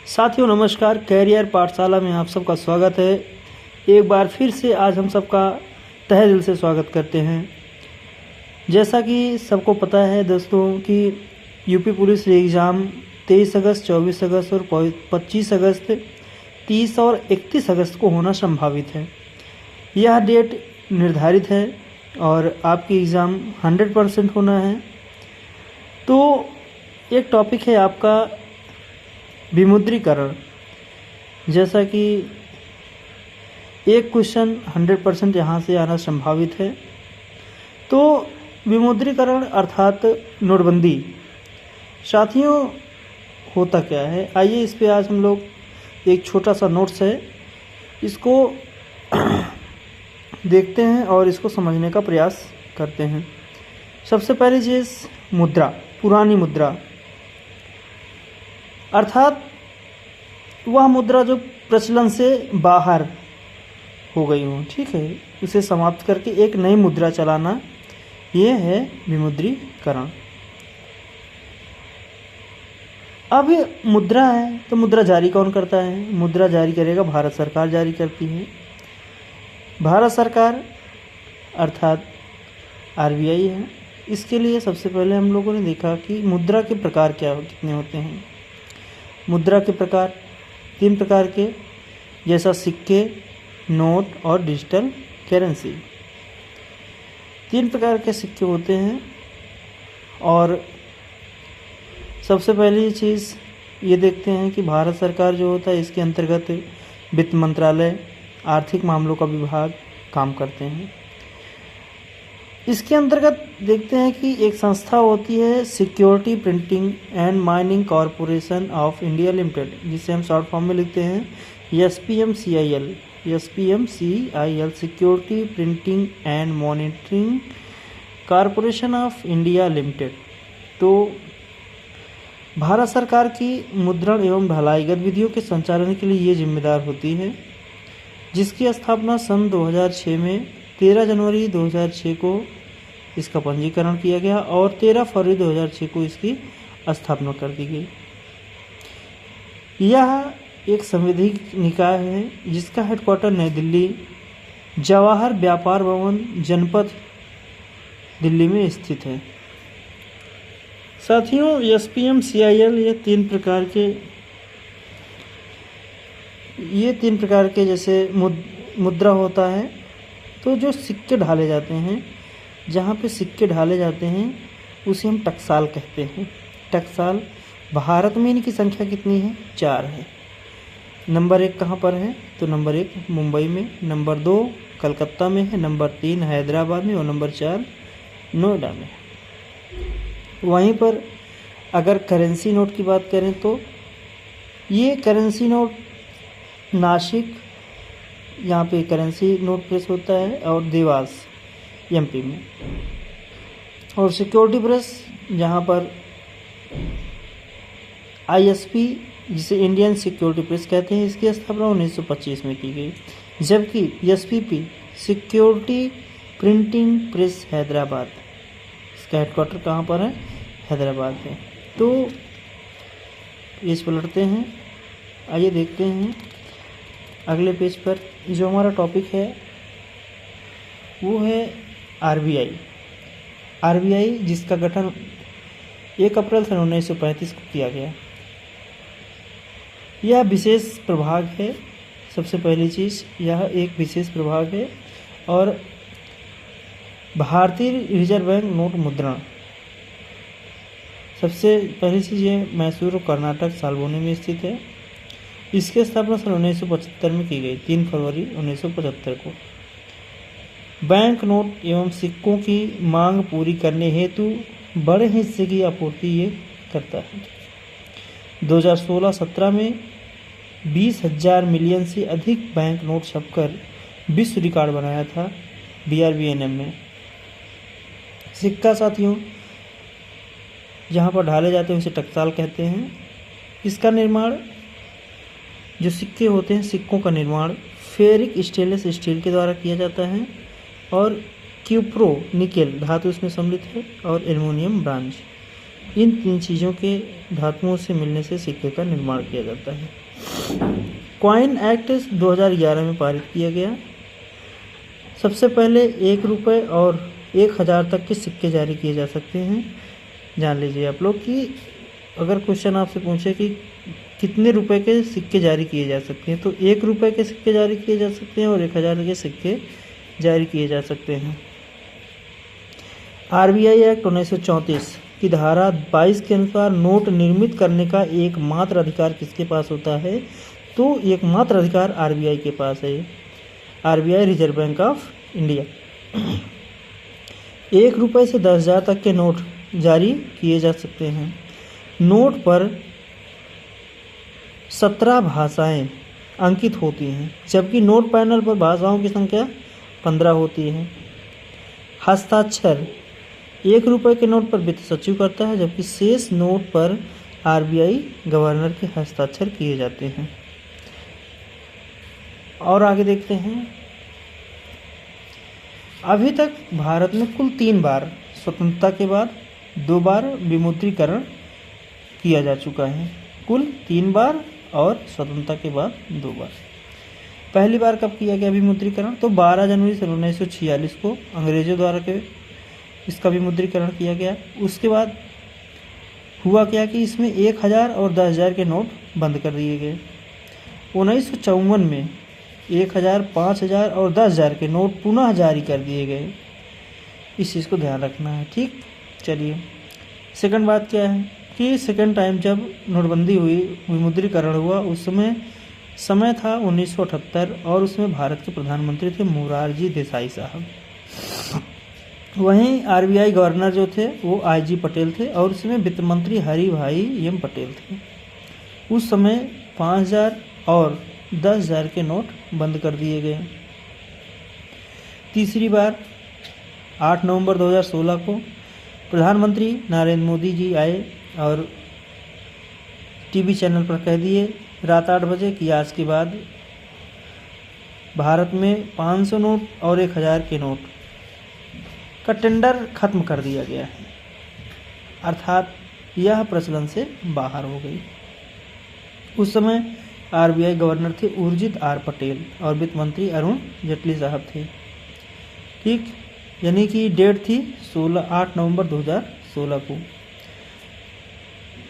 साथियों नमस्कार, कैरियर पाठशाला में आप सबका स्वागत है। एक बार फिर से आज हम सबका तहे दिल से स्वागत करते हैं। जैसा कि सबको पता है दोस्तों कि यूपी पुलिस एग्ज़ाम 23 अगस्त, 24 अगस्त और 25 अगस्त, 30 और 31 अगस्त को होना संभावित है। यह डेट निर्धारित है और आपकी एग्ज़ाम 100% होना है। तो एक टॉपिक है आपका विमुद्रीकरण। जैसा कि एक क्वेश्चन 100% यहाँ से आना संभावित है। तो विमुद्रीकरण अर्थात नोटबंदी साथियों होता क्या है, आइए इस पे आज हम लोग एक छोटा सा नोट्स है, इसको देखते हैं और इसको समझने का प्रयास करते हैं। सबसे पहली चीज़ मुद्रा, पुरानी मुद्रा अर्थात वह मुद्रा जो प्रचलन से बाहर हो गई हो, ठीक है, उसे समाप्त करके एक नई मुद्रा चलाना, ये है विमुद्रीकरण। अब मुद्रा है तो मुद्रा जारी कौन करता है? मुद्रा जारी करेगा भारत सरकार जारी करती है। भारत सरकार अर्थात आरबीआई है। इसके लिए सबसे पहले हम लोगों ने देखा कि मुद्रा के प्रकार कितने होते हैं। मुद्रा के प्रकार 3 प्रकार के, जैसा सिक्के, नोट और डिजिटल करेंसी। 3 प्रकार के सिक्के होते हैं। और सबसे पहली चीज़ ये देखते हैं कि भारत सरकार जो होता है इसके अंतर्गत वित्त मंत्रालय, आर्थिक मामलों का विभाग काम करते हैं। इसके अंतर्गत देखते हैं कि एक संस्था होती है security printing and mining corporation of India limited, जिसे हम शॉर्ट फॉर्म में लिखते हैं SPMCIL। Security printing and monitoring corporation of India limited. तो भारत सरकार की मुद्रण एवं ढलाई गतिविधियों के संचालन के लिए ये जिम्मेदार होती है, जिसकी स्थापना सन 2006 में 13 जनवरी 2006 को इसका पंजीकरण किया गया और 13 फरवरी 2006 को इसकी स्थापना कर दी गई। यह एक संवैधानिक निकाय है जिसका हेडक्वार्टर नई दिल्ली जवाहर व्यापार भवन जनपद दिल्ली में स्थित है। साथियों SPMCIL ये तीन प्रकार के जैसे मुद्रा होता है। तो जो सिक्के ढाले जाते हैं, जहाँ पे सिक्के ढाले जाते हैं उसे हम टकसाल कहते हैं। टकसाल भारत में इनकी संख्या कितनी है? 4 है। नंबर 1 कहाँ पर है? तो नंबर 1 मुंबई में, नंबर 2 कलकत्ता में है, नंबर 3 हैदराबाद में और नंबर 4 नोएडा में। वहीं पर अगर करेंसी नोट की बात करें तो ये करेंसी नोट नासिक, यहाँ पे करेंसी नोट प्रेस होता है, और देवास MP में। और सिक्योरिटी प्रेस जहाँ पर ISP, जिसे इंडियन सिक्योरिटी प्रेस कहते हैं, इसकी स्थापना 1925 में की गई। जबकि SPP security printing press Hyderabad, इसका हेडक्वार्टर कहाँ पर है? हैदराबाद में। तो पेज पलटते हैं, आइए देखते हैं अगले पेज पर जो हमारा टॉपिक है वो है RBI, जिसका गठन 1 अप्रैल सन 1935 को किया गया। यह विशेष प्रभाग है। सबसे पहली चीज़, यह एक विशेष प्रभाग है। और भारतीय रिजर्व बैंक नोट मुद्रण, सबसे पहली चीज़ ये मैसूर और कर्नाटक सालबोनी में स्थित है। इसकी स्थापना सन 1975 में की गई, 3 फरवरी 1975 को। बैंक नोट एवं सिक्कों की मांग पूरी करने हेतु बड़े हिस्से की आपूर्ति ये करता है। 2016-17 में 20,000 मिलियन से अधिक बैंक नोट छपकर विश्व रिकॉर्ड बनाया था BRBNM में। सिक्का साथियों जहाँ पर ढाले जाते हैं उसे टकसाल कहते हैं। इसका निर्माण, जो सिक्के होते हैं, सिक्कों का निर्माण फेरिक स्टेनलेस स्टील के द्वारा किया जाता है और क्यूप्रो निकेल धातु इसमें सम्मिलित है और एल्युमिनियम ब्रॉन्ज इन 3 चीज़ों के धातुओं से मिलने से सिक्के का निर्माण किया जाता है। कॉइन एक्ट 2011 में पारित किया गया। सबसे पहले 1 रुपये और 1000 तक के सिक्के जारी किए जा सकते हैं। जान लीजिए आप लोग कि अगर क्वेश्चन आपसे पूछे कि कितने रुपए के सिक्के जारी किए जा सकते हैं, तो 1 रुपये के सिक्के जारी किए जा सकते हैं और 1000 के सिक्के जारी किए जा सकते हैं। आरबीआई एक्ट 1934 की धारा 22 के अनुसार नोट निर्मित करने का एकमात्र अधिकार किसके पास होता है? तो एकमात्र अधिकार आरबीआई के पास है। RBI reserve bank of India. 1 रुपये से 10,000 तक के नोट जारी किए जा सकते हैं। नोट पर 17 भाषाएं अंकित होती हैं, जबकि नोट पैनल पर भाषाओं की संख्या 15 होती है। हस्ताक्षर 1 रुपये के नोट पर वित्त सचिव करता है, जबकि शेष नोट पर आरबीआई गवर्नर के हस्ताक्षर किए जाते हैं। और आगे देखते हैं। अभी तक भारत में कुल 3 बार स्वतंत्रता के बाद 2 बार विमुद्रीकरण किया जा चुका है। कुल 3 बार और स्वतंत्रता के बाद 2 बार। पहली बार कब किया गया विमुद्रीकरण? तो 12 जनवरी 1946 को अंग्रेजों द्वारा इसका विमुद्रीकरण किया गया। उसके बाद हुआ क्या कि इसमें 1000 और 10,000 के नोट बंद कर दिए गए। 1954 में 1000, 5000 और 10,000 के नोट पुनः जारी कर दिए गए। इस चीज़ को ध्यान रखना है, ठीक। चलिए, सेकंड बात क्या है कि सेकंड टाइम जब नोटबंदी हुई, विमुद्रीकरण हुआ, उस समय था 1978 और उसमें भारत के प्रधानमंत्री थे मोरारजी देसाई साहब। वहीं आरबीआई गवर्नर जो थे वो आईजी पटेल थे और उसमें वित्त मंत्री हरिभाई एम पटेल थे। उस समय 5000 और 10,000 के नोट बंद कर दिए गए। तीसरी बार 8 नवंबर 2016 को प्रधानमंत्री नरेंद्र मोदी जी आए और टीवी चैनल पर कह दिए रात 8 बजे कि आज के बाद भारत में 500 नोट और 1000 के नोट का टेंडर खत्म कर दिया गया है, अर्थात यह प्रचलन से बाहर हो गई। उस समय आरबीआई गवर्नर थे उर्जित आर पटेल और वित्त मंत्री अरुण जेटली साहब थे, ठीक। यानी कि डेट थी 8 नवंबर 2016 को।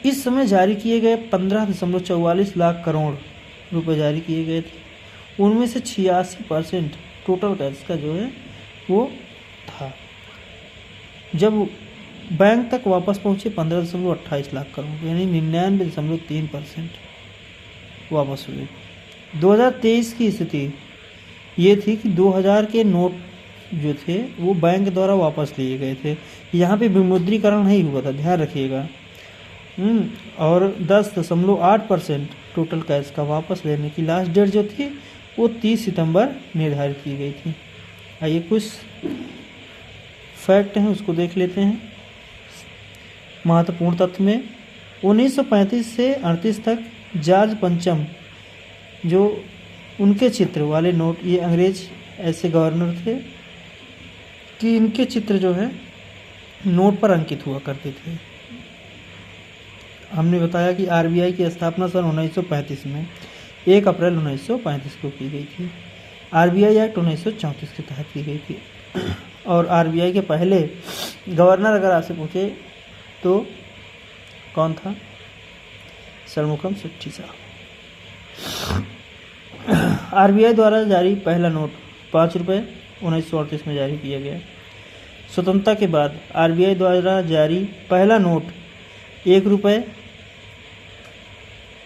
इस समय जारी किए गए 15.44 लाख करोड़ रुपए जारी किए गए थे। उनमें से 86% टोटल कैश का जो है वो था। जब बैंक तक वापस पहुंचे 15.28 लाख करोड़, यानी 99.3% वापस हुए। 2023 की स्थिति ये थी कि 2000 के नोट जो थे वो बैंक द्वारा वापस लिए गए थे। यहाँ पे विमुद्रीकरण नहीं हुआ था, ध्यान रखिएगा। और 10.8% टोटल कैश का वापस लेने की लास्ट डेट जो थी वो 30 सितंबर निर्धारित की गई थी। आइए कुछ फैक्ट हैं उसको देख लेते हैं। महत्वपूर्ण तथ्य में 1935 से 38 तक जॉर्ज पंचम जो उनके चित्र वाले नोट, ये अंग्रेज ऐसे गवर्नर थे कि इनके चित्र जो है नोट पर अंकित हुआ करते थे। हमने बताया कि आरबीआई की स्थापना सन 1935 में 1 अप्रैल 1935 को की गई थी। आरबीआई एक्ट 1934 के तहत की गई थी। और आरबीआई के पहले गवर्नर अगर आपसे पूछे तो कौन था? षणमुखम सेठी साहब। आरबीआई द्वारा जारी पहला नोट 5 रुपये 1938 में जारी किया गया। स्वतंत्रता के बाद आरबीआई द्वारा जारी पहला नोट 1 रुपये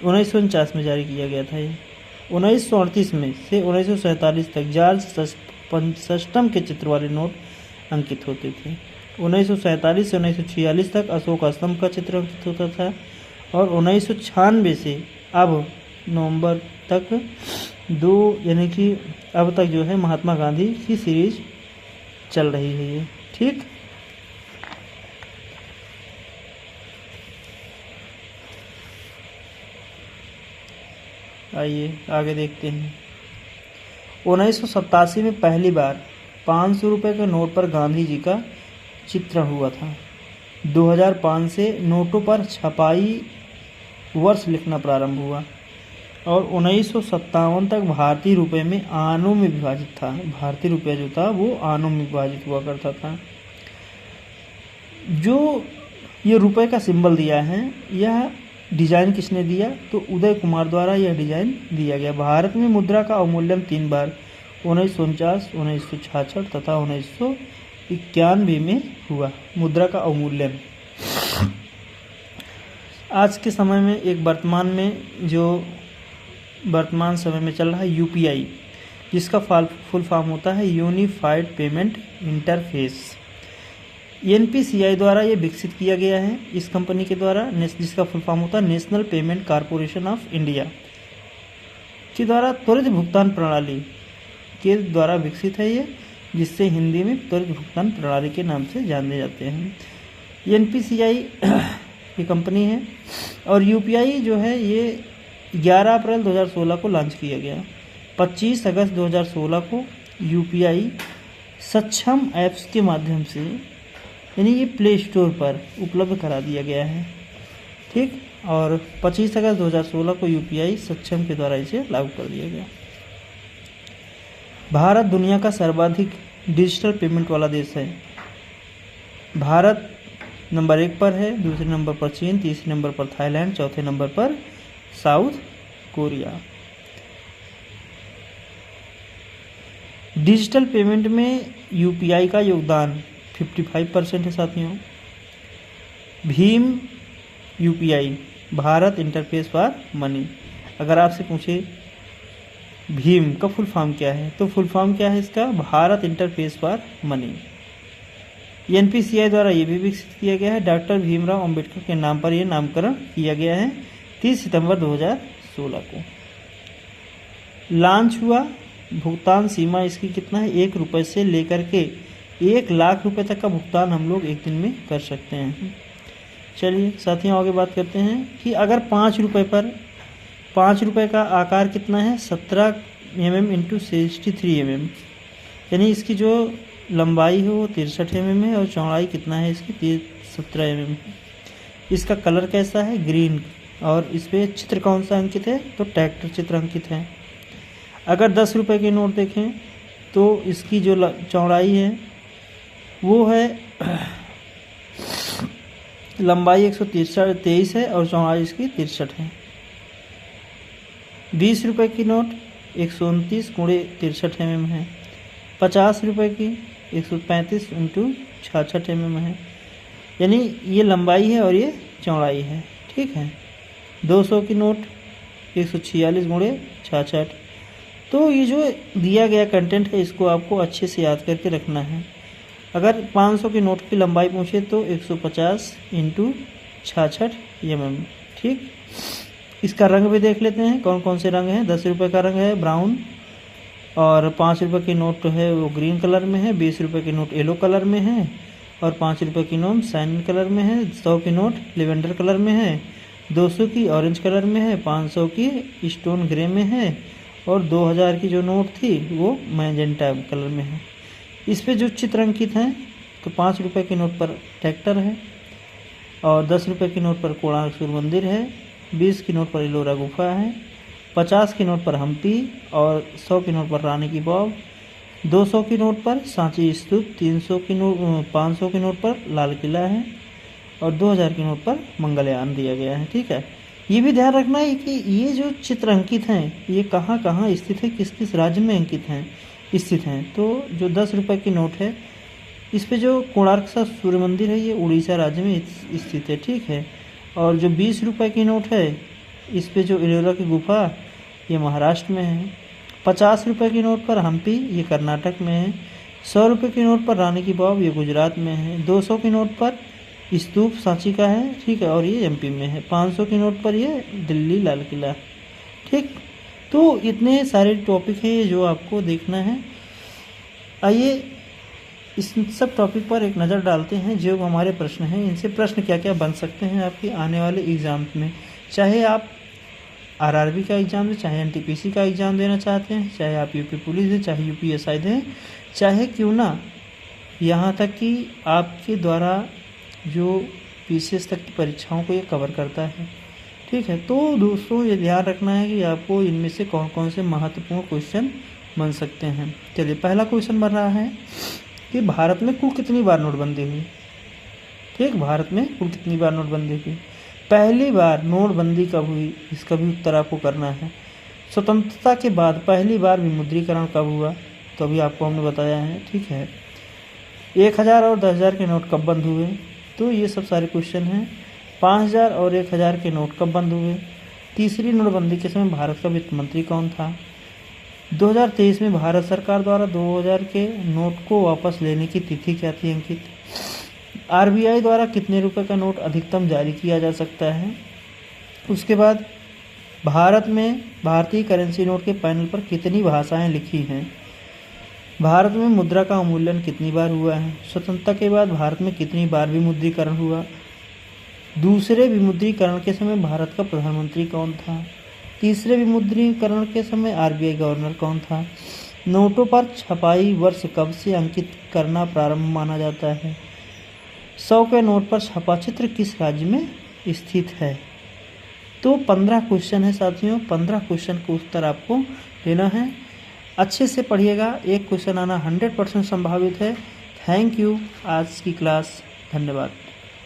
1949 में जारी किया गया था। ये 1938 में से 1947 तक जॉर्ज सस्टम के चित्र वाले नोट अंकित होते थे। 1947 से 1946 तक अशोक स्तंभ का चित्र अंकित होता था और 1996 से अब नवंबर तक यानी कि अब तक जो है महात्मा गांधी की सीरीज चल रही है ये, ठीक। आइए आगे देखते हैं। 1987 में पहली बार 500 रुपये के नोट पर गांधी जी का चित्रण हुआ था। 2005 से नोटों पर छपाई वर्ष लिखना प्रारंभ हुआ और 1957 तक भारतीय रुपये में आनों में विभाजित था। भारतीय रुपया जो था वो आनों में विभाजित हुआ करता था। जो ये रुपये का सिंबल दिया है, यह डिजाइन किसने दिया? तो उदय कुमार द्वारा यह डिजाइन दिया गया। भारत में मुद्रा का अवमूल्यन 3 बार 1949, 1966 तथा 1991 में हुआ। मुद्रा का अवमूल्यन आज के समय में एक वर्तमान समय में चल रहा है यूपीआई, जिसका फुल फॉर्म होता है यूनिफाइड पेमेंट इंटरफेस। एनपीसीआई द्वारा ये विकसित किया गया है इस कंपनी के द्वारा, जिसका फुल फॉर्म होता है national payment corporation of India के द्वारा त्वरित भुगतान प्रणाली के द्वारा विकसित है ये, जिससे हिंदी में त्वरित भुगतान प्रणाली के नाम से जाने जाते हैं। एनपीसीआई की कंपनी है और यूपीआई जो है ये 11 अप्रैल 2016 को लॉन्च किया गया। 25 अगस्त 2016 को यूपीआई सक्षम ऐप्स के माध्यम से, यानी ये प्ले स्टोर पर उपलब्ध करा दिया गया है, ठीक। और 25 अगस्त 2016 को यूपीआई सक्षम के द्वारा इसे लागू कर दिया गया। भारत दुनिया का सर्वाधिक डिजिटल पेमेंट वाला देश है। भारत नंबर 1 पर है, दूसरे नंबर पर चीन, तीसरे नंबर पर थाईलैंड, चौथे नंबर पर साउथ कोरिया। डिजिटल पेमेंट में यूपीआई का योगदान 55% है साथियों। Bhim UPI Bharat interface for money. अगर आपसे पूछे भीम का फुल फॉर्म क्या है, तो फुल फॉर्म क्या है इसका? Bharat interface for money. NPCI द्वारा ये भी विकसित किया गया है। डॉक्टर भीमराव अंबेडकर के नाम पर यह नामकरण किया गया है 30 सितंबर 2016 को लॉन्च हुआ। भुगतान सीमा इसकी कितना है? 1 रुपये से लेकर के 1 लाख रुपए तक का भुगतान हम लोग एक दिन में कर सकते हैं। चलिए साथियों आगे बात करते हैं कि अगर 5 रुपये पर 5 रुपये का आकार कितना है? 17 mm इंटू 63 mm, यानी इसकी जो लंबाई है वो 63 mm है और चौड़ाई कितना है इसकी? 17 mm है। इसका कलर कैसा है? ग्रीन। और इस पर चित्र कौन सा अंकित है? तो ट्रैक्टर चित्र अंकित है। अगर 10 रुपये के नोट देखें तो इसकी जो चौड़ाई है वो है लंबाई 123 है और चौड़ाई इसकी 63 है। 20 रुपये की नोट 129 गुणे 63 mm है। 50 रुपये की 135 इंटू 66 mm है, यानी ये लंबाई है और ये चौड़ाई है, ठीक है। 200 की नोट 146 गुणे 66। तो ये जो दिया गया कंटेंट है इसको आपको अच्छे से याद करके रखना है। अगर 500 की नोट की लंबाई पूछे तो 150 इंटू 66 mm, ठीक। इसका रंग भी देख लेते हैं कौन कौन से रंग हैं। 10 रुपये का रंग है ब्राउन, और 5 रुपये की नोट है वो ग्रीन कलर में है, 20 रुपये की नोट येलो कलर में है, और 5 रुपये की नोट सैंड कलर में है, 100 की नोट लेवेंडर कलर में है, 200 की ऑरेंज कलर में है, 500 की स्टोन ग्रे में है, और 2000 की जो नोट थी वो मैजेंटा कलर में है। इस पे जो चित्र अंकित हैं तो 5 रुपये की नोट पर ट्रैक्टर है, और 10 रुपये की नोट पर कोणार्क सूर्य मंदिर है, 20 की नोट पर एलोरा गुफा है, 50 की नोट पर हम्पी, और 100 की नोट पर रानी की वाव, 200 की नोट पर सांची स्तूप, 500 की नोट पर लाल किला है, और 2000 की नोट पर मंगलयान दिया गया है, ठीक है। ये भी ध्यान रखना है कि ये जो चित्र अंकित हैं ये कहाँ कहाँ स्थित है, किस किस राज्य में अंकित हैं स्थित हैं। तो जो 10 रुपये की नोट है इस पे जो कोणार्क सा सूर्य मंदिर है ये उड़ीसा राज्य में स्थित है, ठीक है। और जो 20 रुपये की नोट है इस पे जो एलोरा की गुफा ये महाराष्ट्र में है। 50 रुपये की नोट पर हम्पी ये कर्नाटक में है। 100 रुपये की नोट पर रानी की वाव ये गुजरात में है। 200 की नोट पर स्तूप सांची का है, ठीक है, और ये एमपी में है। 500 की नोट पर ये दिल्ली लाल किला, ठीक। तो इतने सारे टॉपिक हैं जो आपको देखना है। आइए इस सब टॉपिक पर एक नज़र डालते हैं। जो हमारे प्रश्न हैं इनसे प्रश्न क्या क्या बन सकते हैं आपके आने वाले एग्ज़ाम में। चाहे आप आरआरबी का एग्ज़ाम दें, चाहे एनटीपीसी का एग्ज़ाम देना चाहते हैं, चाहे आप यूपी पुलिस दें, चाहे यूपीएसआई दें, चाहे क्यों ना यहाँ तक कि आपके द्वारा जो पीसीएस तक की परीक्षाओं को ये कवर करता है। ठीक है, तो दोस्तों ये ध्यान रखना है कि आपको इनमें से कौन कौन से महत्वपूर्ण क्वेश्चन बन सकते हैं। चलिए, पहला क्वेश्चन बन रहा है कि भारत में कुल कितनी बार नोटबंदी हुई। ठीक, भारत में कुल कितनी बार नोटबंदी हुई। पहली बार नोटबंदी कब हुई, इसका भी उत्तर आपको करना है। स्वतंत्रता के बाद पहली बार विमुद्रीकरण कब हुआ, तो अभी आपको हमने बताया है। ठीक है, 1000 और 10,000 के नोट कब बंद हुए, तो ये सब सारे क्वेश्चन हैं। 5000 और 1000 के नोट कब बंद हुए। तीसरी नोटबंदी के समय भारत का वित्त मंत्री कौन था। 2023 में भारत सरकार द्वारा 2000 के नोट को वापस लेने की तिथि क्या थी अंकित। आरबीआई द्वारा कितने रुपए का नोट अधिकतम जारी किया जा सकता है। उसके बाद भारत में भारतीय करेंसी नोट के पैनल पर कितनी भाषाएं लिखी हैं। भारत में मुद्रा का अवमूल्यन कितनी बार हुआ है। स्वतंत्रता के बाद भारत में कितनी बार विमुद्रीकरण हुआ। दूसरे विमुद्रीकरण के समय भारत का प्रधानमंत्री कौन था। तीसरे विमुद्रीकरण के समय आरबीआई गवर्नर कौन था। नोटों पर छपाई वर्ष कब से अंकित करना प्रारंभ माना जाता है। 100 के नोट पर छपा चित्र किस राज्य में स्थित है। तो 15 क्वेश्चन है साथियों, 15 क्वेश्चन का उत्तर आपको लेना है। अच्छे से पढ़िएगा, एक क्वेश्चन आना 100% संभावित है। Thank you. आज की क्लास, धन्यवाद।